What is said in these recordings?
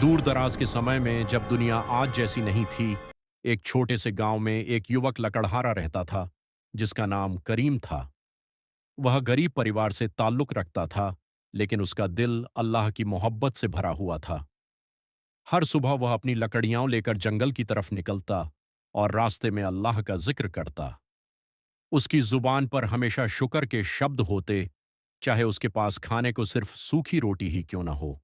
दूर दराज के समय में जब दुनिया आज जैसी नहीं थी, एक छोटे से गांव में एक युवक लकड़हारा रहता था जिसका नाम करीम था। वह गरीब परिवार से ताल्लुक रखता था, लेकिन उसका दिल अल्लाह की मोहब्बत से भरा हुआ था। हर सुबह वह अपनी लकड़ियां लेकर जंगल की तरफ निकलता और रास्ते में अल्लाह का जिक्र करता। उसकी जुबान पर हमेशा शुक्र के शब्द होते, चाहे उसके पास खाने को सिर्फ सूखी रोटी ही क्यों न हो।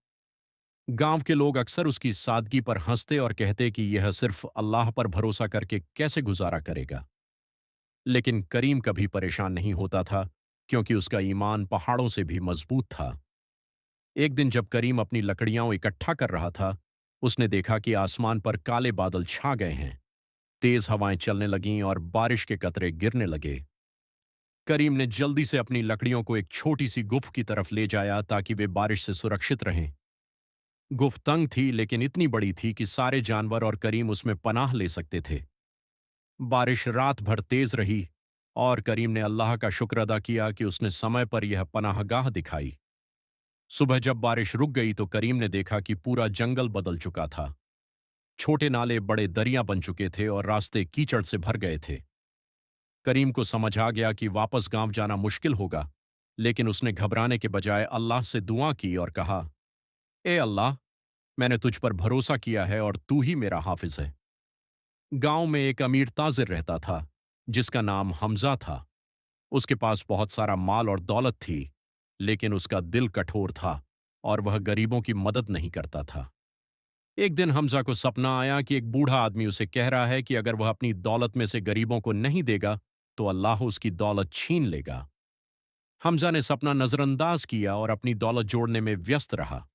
गांव के लोग अक्सर उसकी सादगी पर हंसते और कहते कि यह सिर्फ अल्लाह पर भरोसा करके कैसे गुजारा करेगा। लेकिन करीम कभी परेशान नहीं होता था, क्योंकि उसका ईमान पहाड़ों से भी मजबूत था। एक दिन जब करीम अपनी लकड़ियां इकट्ठा कर रहा था, उसने देखा कि आसमान पर काले बादल छा गए हैं। तेज हवाएं चलने लगीं और बारिश के कतरे गिरने लगे। करीम ने जल्दी से अपनी लकड़ियों को एक छोटी सी गुफ की तरफ ले जाया ताकि वे बारिश से सुरक्षित रहें। गुफ तंग थी, लेकिन इतनी बड़ी थी कि सारे जानवर और करीम उसमें पनाह ले सकते थे। बारिश रात भर तेज रही और करीम ने अल्लाह का शुक्र अदा किया कि उसने समय पर यह पनाहगाह दिखाई। सुबह जब बारिश रुक गई तो करीम ने देखा कि पूरा जंगल बदल चुका था। छोटे नाले बड़े दरिया बन चुके थे और रास्ते कीचड़ से भर गए थे। करीम को समझ आ गया कि वापस गांव जाना मुश्किल होगा, लेकिन उसने घबराने के बजाय अल्लाह से दुआ की और कहा, ए अल्लाह, मैंने तुझ पर भरोसा किया है और तू ही मेरा हाफिज है। गांव में एक अमीर ताजिर रहता था जिसका नाम हमजा था। उसके पास बहुत सारा माल और दौलत थी, लेकिन उसका दिल कठोर था और वह गरीबों की मदद नहीं करता था। एक दिन हमजा को सपना आया कि एक बूढ़ा आदमी उसे कह रहा है कि अगर वह अपनी दौलत में से गरीबों को नहीं देगा तो अल्लाह उसकी दौलत छीन लेगा। हमजा ने सपना नजरअंदाज किया और अपनी दौलत जोड़ने में व्यस्त रहा।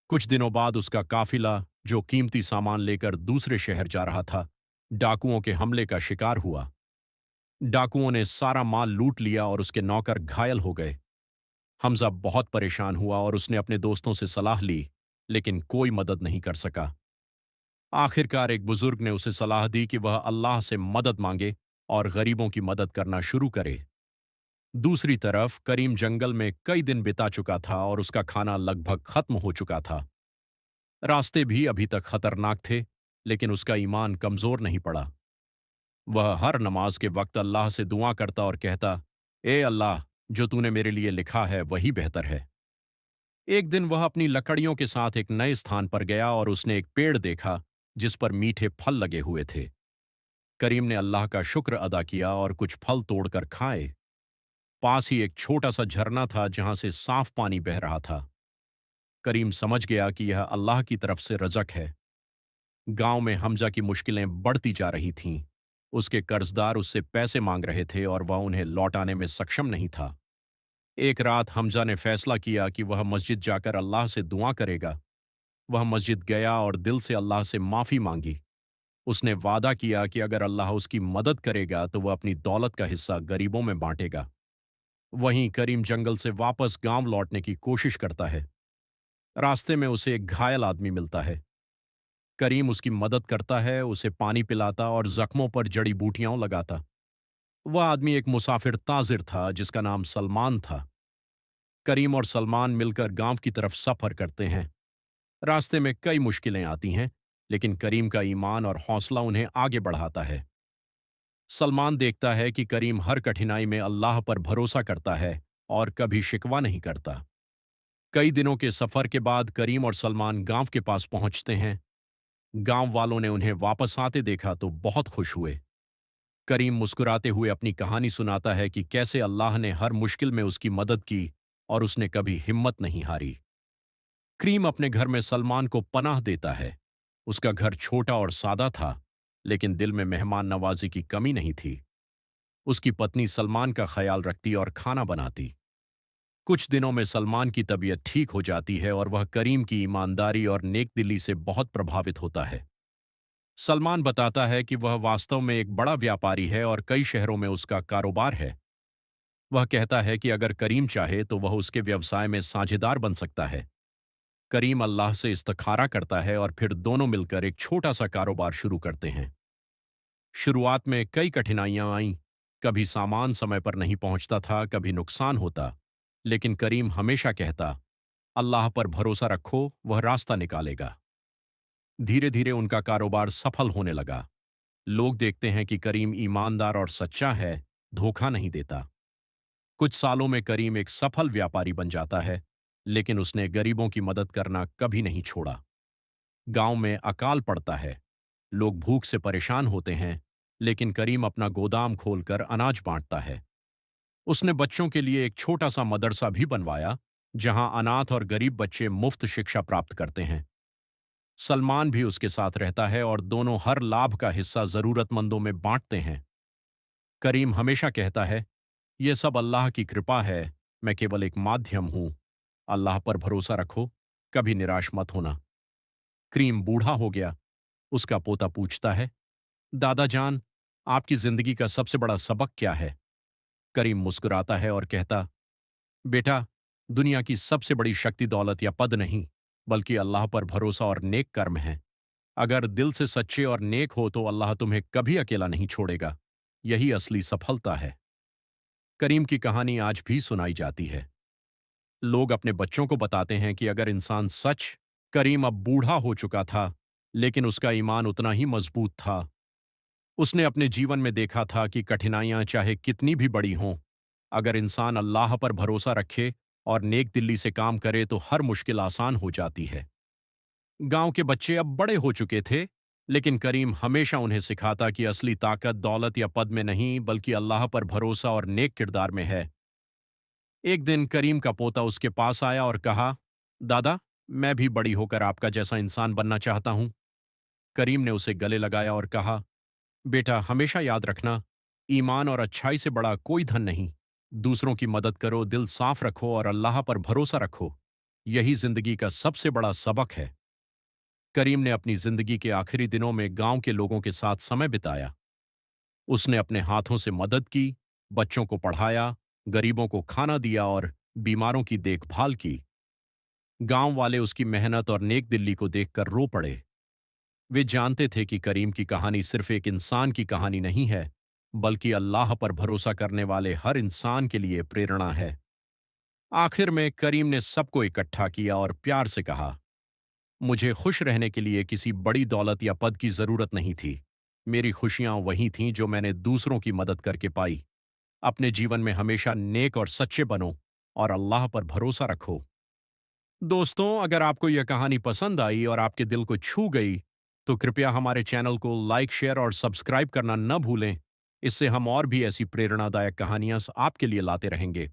कुछ दिनों बाद उसका काफिला, जो कीमती सामान लेकर दूसरे शहर जा रहा था, डाकुओं के हमले का शिकार हुआ। डाकुओं ने सारा माल लूट लिया और उसके नौकर घायल हो गए। हमजा बहुत परेशान हुआ और उसने अपने दोस्तों से सलाह ली, लेकिन कोई मदद नहीं कर सका। आखिरकार एक बुजुर्ग ने उसे सलाह दी कि वह अल्लाह से मदद मांगे और गरीबों की मदद करना शुरू करे। दूसरी तरफ करीम जंगल में कई दिन बिता चुका था और उसका खाना लगभग खत्म हो चुका था। रास्ते भी अभी तक खतरनाक थे, लेकिन उसका ईमान कमजोर नहीं पड़ा। वह हर नमाज के वक्त अल्लाह से दुआ करता और कहता, ए अल्लाह, जो तूने मेरे लिए लिखा है वही बेहतर है। एक दिन वह अपनी लकड़ियों के साथ एक नए स्थान पर गया और उसने एक पेड़ देखा जिस पर मीठे फल लगे हुए थे। करीम ने अल्लाह का शुक्र अदा किया और कुछ फल तोड़कर खाए। पास ही एक छोटा सा झरना था जहां से साफ पानी बह रहा था। करीम समझ गया कि यह अल्लाह की तरफ से रज़क है। गांव में हमजा की मुश्किलें बढ़ती जा रही थीं। उसके कर्जदार उससे पैसे मांग रहे थे और वह उन्हें लौटाने में सक्षम नहीं था। एक रात हमजा ने फैसला किया कि वह मस्जिद जाकर अल्लाह से दुआ करेगा। वह मस्जिद गया और दिल से अल्लाह से माफी मांगी। उसने वादा किया कि अगर अल्लाह उसकी मदद करेगा तो वह अपनी दौलत का हिस्सा गरीबों में बांटेगा। वहीं करीम जंगल से वापस गांव लौटने की कोशिश करता है। रास्ते में उसे एक घायल आदमी मिलता है। करीम उसकी मदद करता है, उसे पानी पिलाता और जख्मों पर जड़ी बूटियां लगाता। वह आदमी एक मुसाफिर ताजिर था जिसका नाम सलमान था। करीम और सलमान मिलकर गांव की तरफ सफर करते हैं। रास्ते में कई मुश्किलें आती हैं, लेकिन करीम का ईमान और हौसला उन्हें आगे बढ़ाता है। सलमान देखता है कि करीम हर कठिनाई में अल्लाह पर भरोसा करता है और कभी शिकवा नहीं करता। कई दिनों के सफर के बाद करीम और सलमान गांव के पास पहुंचते हैं। गांव वालों ने उन्हें वापस आते देखा तो बहुत खुश हुए। करीम मुस्कुराते हुए अपनी कहानी सुनाता है कि कैसे अल्लाह ने हर मुश्किल में उसकी मदद की और उसने कभी हिम्मत नहीं हारी। करीम अपने घर में सलमान को पनाह देता है। उसका घर छोटा और सादा था, लेकिन दिल में मेहमान नवाजी की कमी नहीं थी। उसकी पत्नी सलमान का ख्याल रखती और खाना बनाती। कुछ दिनों में सलमान की तबीयत ठीक हो जाती है और वह करीम की ईमानदारी और नेकदिली से बहुत प्रभावित होता है। सलमान बताता है कि वह वास्तव में एक बड़ा व्यापारी है और कई शहरों में उसका कारोबार है। वह कहता है कि अगर करीम चाहे तो वह उसके व्यवसाय में साझेदार बन सकता है। करीम अल्लाह से इस्तिखारा करता है और फिर दोनों मिलकर एक छोटा सा कारोबार शुरू करते हैं। शुरुआत में कई कठिनाइयां आईं। कभी सामान समय पर नहीं पहुंचता था, कभी नुकसान होता, लेकिन करीम हमेशा कहता, अल्लाह पर भरोसा रखो, वह रास्ता निकालेगा। धीरे धीरे उनका कारोबार सफल होने लगा। लोग देखते हैं कि करीम ईमानदार और सच्चा है, धोखा नहीं देता। कुछ सालों में करीम एक सफल व्यापारी बन जाता है, लेकिन उसने गरीबों की मदद करना कभी नहीं छोड़ा। गांव में अकाल पड़ता है, लोग भूख से परेशान होते हैं, लेकिन करीम अपना गोदाम खोलकर अनाज बांटता है। उसने बच्चों के लिए एक छोटा सा मदरसा भी बनवाया, जहां अनाथ और गरीब बच्चे मुफ्त शिक्षा प्राप्त करते हैं। सलमान भी उसके साथ रहता है और दोनों हर लाभ का हिस्सा जरूरतमंदों में बांटते हैं। करीम हमेशा कहता है, यह सब अल्लाह की कृपा है, मैं केवल एक माध्यम हूं। अल्लाह पर भरोसा रखो, कभी निराश मत होना। करीम बूढ़ा हो गया। उसका पोता पूछता है, दादा जान, आपकी जिंदगी का सबसे बड़ा सबक क्या है? करीम मुस्कुराता है और कहता, बेटा, दुनिया की सबसे बड़ी शक्ति दौलत या पद नहीं, बल्कि अल्लाह पर भरोसा और नेक कर्म है। अगर दिल से सच्चे और नेक हो तो अल्लाह तुम्हें कभी अकेला नहीं छोड़ेगा। यही असली सफलता है। करीम की कहानी आज भी सुनाई जाती है। लोग अपने बच्चों को बताते हैं कि अगर इंसान सच करीम अब बूढ़ा हो चुका था, लेकिन उसका ईमान उतना ही मजबूत था। उसने अपने जीवन में देखा था कि कठिनाइयां चाहे कितनी भी बड़ी हों, अगर इंसान अल्लाह पर भरोसा रखे और नेक दिल्ली से काम करे तो हर मुश्किल आसान हो जाती है। गांव के बच्चे अब बड़े हो चुके थे, लेकिन करीम हमेशा उन्हें सिखाता कि असली ताकत दौलत या पद में नहीं, बल्कि अल्लाह पर भरोसा और नेक किरदार में है। एक दिन करीम का पोता उसके पास आया और कहा, दादा, मैं भी बड़ी होकर आपका जैसा इंसान बनना चाहता हूं। करीम ने उसे गले लगाया और कहा, बेटा, हमेशा याद रखना, ईमान और अच्छाई से बड़ा कोई धन नहीं। दूसरों की मदद करो, दिल साफ रखो और अल्लाह पर भरोसा रखो। यही जिंदगी का सबसे बड़ा सबक है। करीम ने अपनी जिंदगी के आखिरी दिनों में गांव के लोगों के साथ समय बिताया। उसने अपने हाथों से मदद की, बच्चों को पढ़ाया, गरीबों को खाना दिया और बीमारों की देखभाल की। गांव वाले उसकी मेहनत और नेक दिल्ली को देखकर रो पड़े। वे जानते थे कि करीम की कहानी सिर्फ एक इंसान की कहानी नहीं है, बल्कि अल्लाह पर भरोसा करने वाले हर इंसान के लिए प्रेरणा है। आखिर में करीम ने सबको इकट्ठा किया और प्यार से कहा, मुझे खुश रहने के लिए किसी बड़ी दौलत या पद की जरूरत नहीं थी। मेरी खुशियां वही थीं जो मैंने दूसरों की मदद करके पाई। अपने जीवन में हमेशा नेक और सच्चे बनो और अल्लाह पर भरोसा रखो। दोस्तों, अगर आपको यह कहानी पसंद आई और आपके दिल को छू गई, तो कृपया हमारे चैनल को लाइक, शेयर और सब्सक्राइब करना न भूलें। इससे हम और भी ऐसी प्रेरणादायक कहानियां आपके लिए लाते रहेंगे।